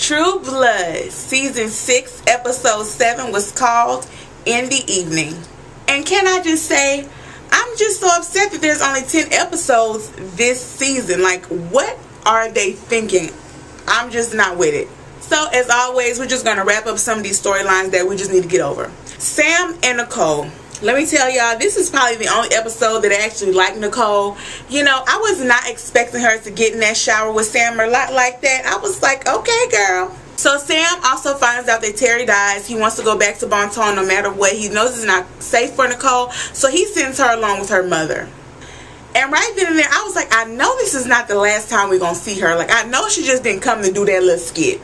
True Blood season 6 episode 7 was called In the Evening. And can I just say, I'm just so upset that there's only 10 episodes this season. Like, what are they thinking? I'm just not with it. So as always, we're just going to wrap up some of these storylines that we just need to get over. Sam and Nicole. Let me tell y'all, this is probably the only episode that I actually like Nicole. You know, I was not expecting her to get in that shower with Sam or lot like that. I was like, okay, girl. So Sam also finds out that Terry dies. He wants to go back to Bonton no matter what. He knows it's not safe for Nicole, so he sends her along with her mother. And right then and there, I was like, I know this is not the last time we're going to see her. Like, I know she just didn't come to do that little skit.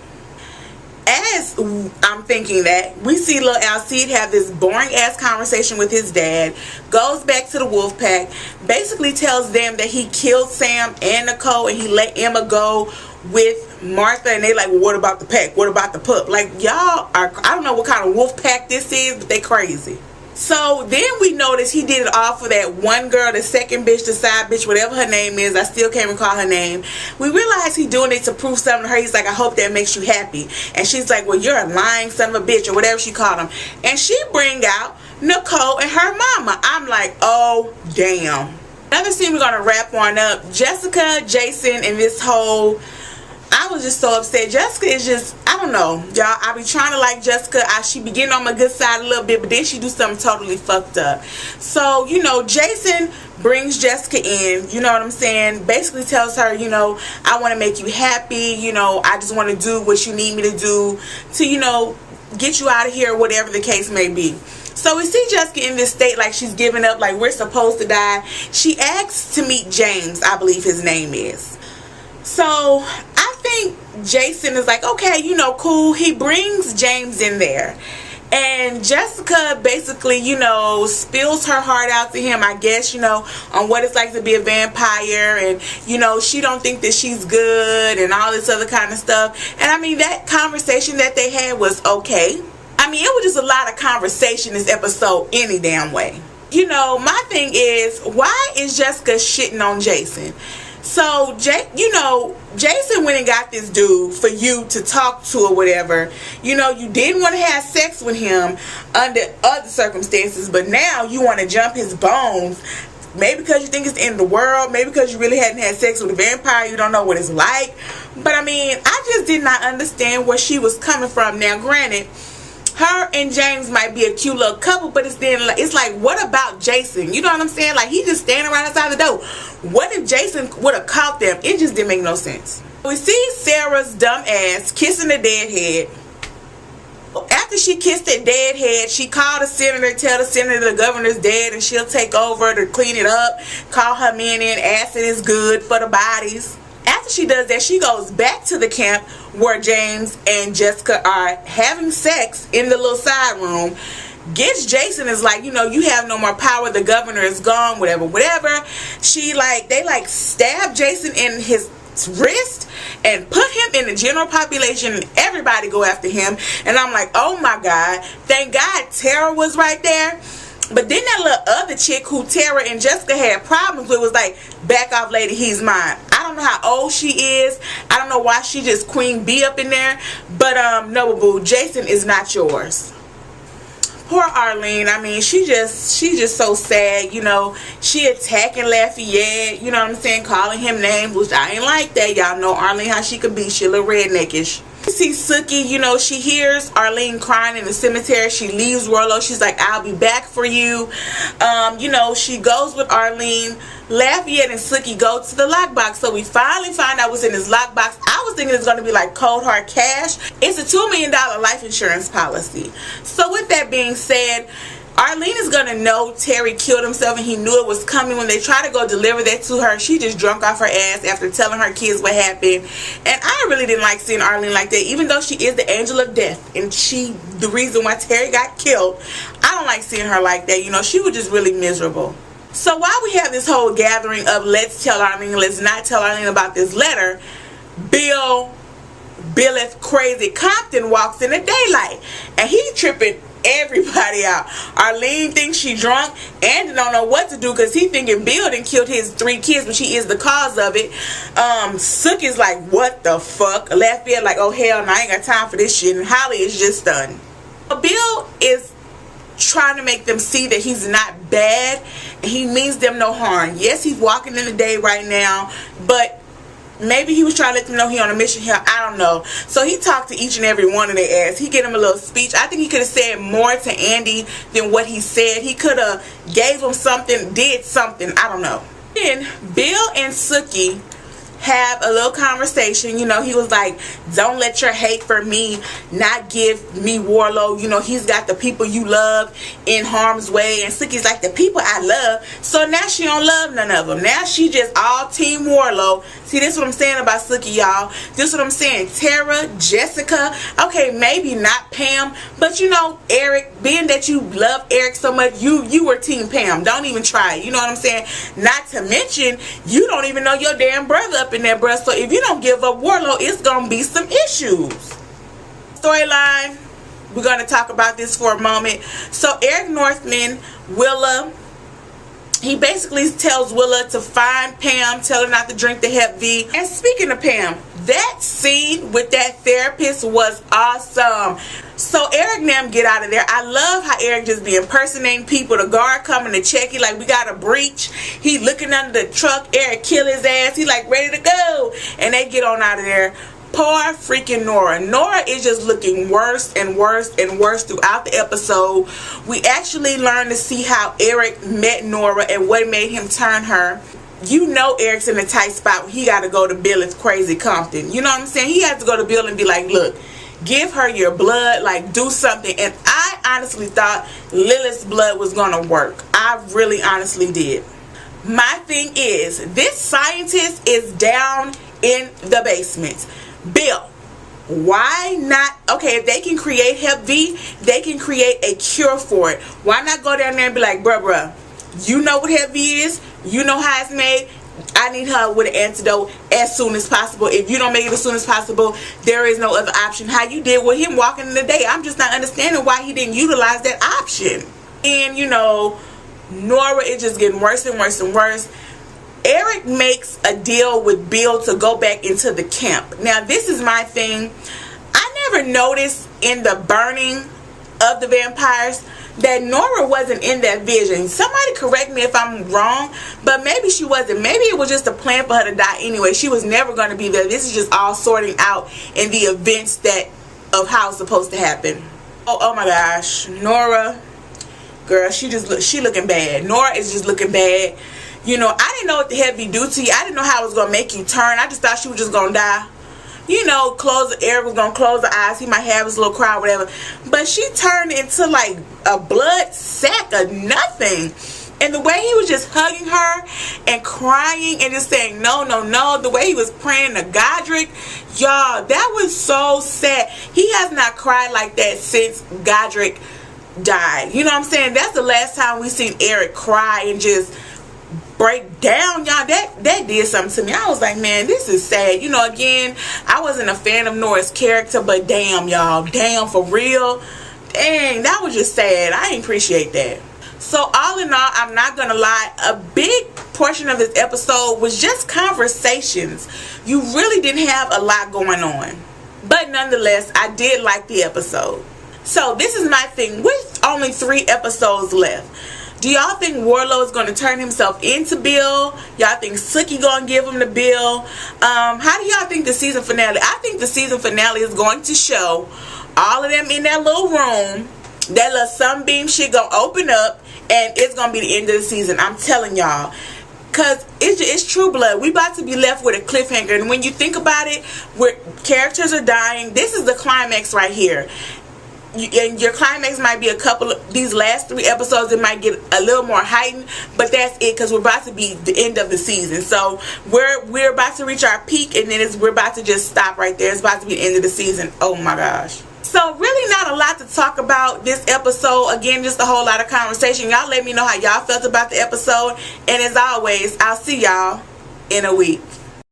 As I'm thinking that, we see little Alcide have this boring ass conversation with his dad, goes back to the wolf pack, basically tells them that he killed Sam and Nicole and he let Emma go with Martha, and they like, well, what about the pack? What about the pup? Like, y'all are, I don't know what kind of wolf pack this is, but they crazy. So then we notice he did it all for that one girl, the second bitch, the side bitch, whatever her name is. I still can't recall her name. We realize he doing it to prove something to her. He's like, I hope that makes you happy. And she's like, well, you're a lying son of a bitch, or whatever she called him. And she bring out Nicole and her mama. I'm like, oh, damn. Another scene we're going to wrap on up. Jessica, Jason, and this whole... I was just so upset. Jessica is just, I don't know, y'all. I be trying to like Jessica. She be getting on my good side a little bit, but then she do something totally fucked up. So, you know, Jason brings Jessica in, you know what I'm saying? Basically tells her, you know, I want to make you happy. You know, I just want to do what you need me to do to, you know, get you out of here, whatever the case may be. So we see Jessica in this state like she's giving up, like we're supposed to die. She asks to meet James, I believe his name is. So I think Jason is like, okay, you know, cool. He brings James in there. And Jessica basically, you know, spills her heart out to him, I guess, you know, on what it's like to be a vampire. And, you know, she don't think that she's good and all this other kind of stuff. And I mean, that conversation that they had was okay. I mean, it was just a lot of conversation this episode any damn way. You know, my thing is, why is Jessica shitting on Jason? So, you know, Jason went and got this dude for you to talk to or whatever. You know, you didn't want to have sex with him under other circumstances, but now you want to jump his bones. Maybe because you think it's the end of the world. Maybe because you really hadn't had sex with a vampire. You don't know what it's like. But, I mean, I just did not understand where she was coming from. Now, granted, her and James might be a cute little couple, but it's like, what about Jason? You know what I'm saying? Like, he just standing right outside the door. What if Jason would have caught them? It just didn't make no sense. We see Sarah's dumb ass kissing the dead head. After she kissed that dead head, she called the senator, tell the senator the governor's dead and she'll take over to clean it up, call her men in, acid is good for the bodies. After she does that, she goes back to the camp where James and Jessica are having sex in the little side room. Gets Jason, is like, you know, you have no more power, the governor is gone, whatever. They stab Jason in his wrist and put him in the general population and everybody go after him. And I'm like, oh my God, thank God Tara was right there. But then that little other chick who Tara and Jessica had problems with was like, back off lady, he's mine. I don't know how old she is. I don't know why she just queen bee up in there. But no, boo, Jason is not yours. Poor Arlene. I mean, she just so sad, you know. She attacking Lafayette, you know what I'm saying, calling him names, which I ain't like that. Y'all know Arlene how she could be. She a little redneckish. You see Sookie, you know, she hears Arlene crying in the cemetery. She leaves Warlow. She's like, I'll be back for you. You know, she goes with Arlene. Lafayette and Sookie go to the lockbox. So we finally find out what's in this lockbox. I was thinking it's going to be like cold hard cash. It's a $2 million life insurance policy. So with that being said, Arlene is going to know Terry killed himself and he knew it was coming. When they try to go deliver that to her, she just drunk off her ass after telling her kids what happened. And I really didn't like seeing Arlene like that, even though she is the angel of death and the reason why Terry got killed. I don't like seeing her like that. You know, she was just really miserable. So while we have this whole gathering of let's tell Arlene, let's not tell Arlene about this letter, Billeth Crazy Compton walks in the daylight and he tripping everybody out. Arlene thinks she drunk. Andy don't know what to do because he thinking Bill done killed his 3 kids, but she is the cause of it. Sook is like, what the fuck? Lafayette like, oh hell no, I ain't got time for this shit. And Holly is just stunned. Bill is trying to make them see that he's not bad and he means them no harm. Yes, he's walking in the day right now, but maybe he was trying to let them know he on a mission here. I don't know. So he talked to each and every one of their ass. He gave them a little speech. I think he could have said more to Andy than what he said. He could have gave him something, did something. I don't know. Then Bill and Sookie have a little conversation. You know, he was like, don't let your hate for me not give me Warlow. You know, he's got the people you love in harm's way. And Sookie's like, the people I love. So now she don't love none of them. Now she just all team Warlow. See, this is what I'm saying about Sookie, y'all. This is what I'm saying. Tara, Jessica, okay, maybe not Pam, but you know, Eric, being that you love Eric so much, you were team Pam. Don't even try it. You know what I'm saying? Not to mention, you don't even know your damn brother up in there, bruh. So if you don't give up Warlow, it's gonna be some issues. Storyline, we're gonna talk about this for a moment. So Eric Northman, Willa, he basically tells Willa to find Pam, tell her not to drink the Hep V. And speaking of Pam, that scene with that therapist was awesome. So Eric and them get out of there. I love how Eric just be impersonating people. The guard coming to check. He like, we got a breach. He looking under the truck. Eric kill his ass. He like, ready to go. And they get on out of there. Poor freaking Nora. Nora is just looking worse and worse and worse throughout the episode. We actually learn to see how Eric met Nora and what made him turn her. You know Eric's in a tight spot. He got to go to Billy's crazy Compton. You know what I'm saying? He has to go to Bill and be like, look, give her your blood, like do something. And I honestly thought Lilith's blood was going to work. I really honestly did. My thing is, this scientist is down in the basement. Bill, why not? Okay, if they can create Hep V, they can create a cure for it. Why not go down there and be like, bruh, you know what Hep V is? You know how it's made? I need her with an antidote as soon as possible. If you don't make it as soon as possible, there is no other option. How you did with him walking in the day, I'm just not understanding why he didn't utilize that option. And, you know, Nora is just getting worse and worse and worse. Eric makes a deal with Bill to go back into the camp. Now, this is my thing. I never noticed in the burning of the vampires that Nora wasn't in that vision. Somebody correct me if I'm wrong, but maybe she wasn't. Maybe it was just a plan for her to die anyway. She was never going to be there. This is just all sorting out in the events that of how it's supposed to happen. Oh my gosh, Nora, girl, she looking bad. Nora is just looking bad. You know, I didn't know what the Hep V do to you. I didn't know how it was going to make you turn. I just thought she was just going to die. You know, Eric was going to close the eyes. He might have his little cry or whatever. But she turned into like a blood sack of nothing. And the way he was just hugging her and crying and just saying, no, no, no. The way he was praying to Godric. Y'all, that was so sad. He has not cried like that since Godric died. You know what I'm saying? That's the last time we seen Eric cry and just break down. Y'all, that did something to me. I was like, man, this is sad. You know, again, I wasn't a fan of Nora's character, but damn, y'all, damn, for real, dang, that was just sad. I didn't appreciate that. So all in all, I'm not gonna lie, a big portion of this episode was just conversations. You really didn't have a lot going on, but nonetheless, I did like the episode. So this is my thing. With only 3 episodes left, do y'all think Warlow is going to turn himself into Bill? Y'all think Sookie going to give him to Bill? How do y'all think the season finale? I think the season finale is going to show all of them in that little room. That little sunbeam shit going to open up, and it's going to be the end of the season. I'm telling y'all. Because it's True Blood. We about to be left with a cliffhanger. And when you think about it, where characters are dying, this is the climax right here. And your climax might be a couple of these last 3 episodes. It might get a little more heightened, but that's it, because we're about to be the end of the season. So we're about to reach our peak, and then we're about to just stop right there. It's about to be the end of the season. Oh my gosh. So really not a lot to talk about this episode. Again, just a whole lot of conversation. Y'all let me know how y'all felt about the episode, and as always, I'll see y'all in a week.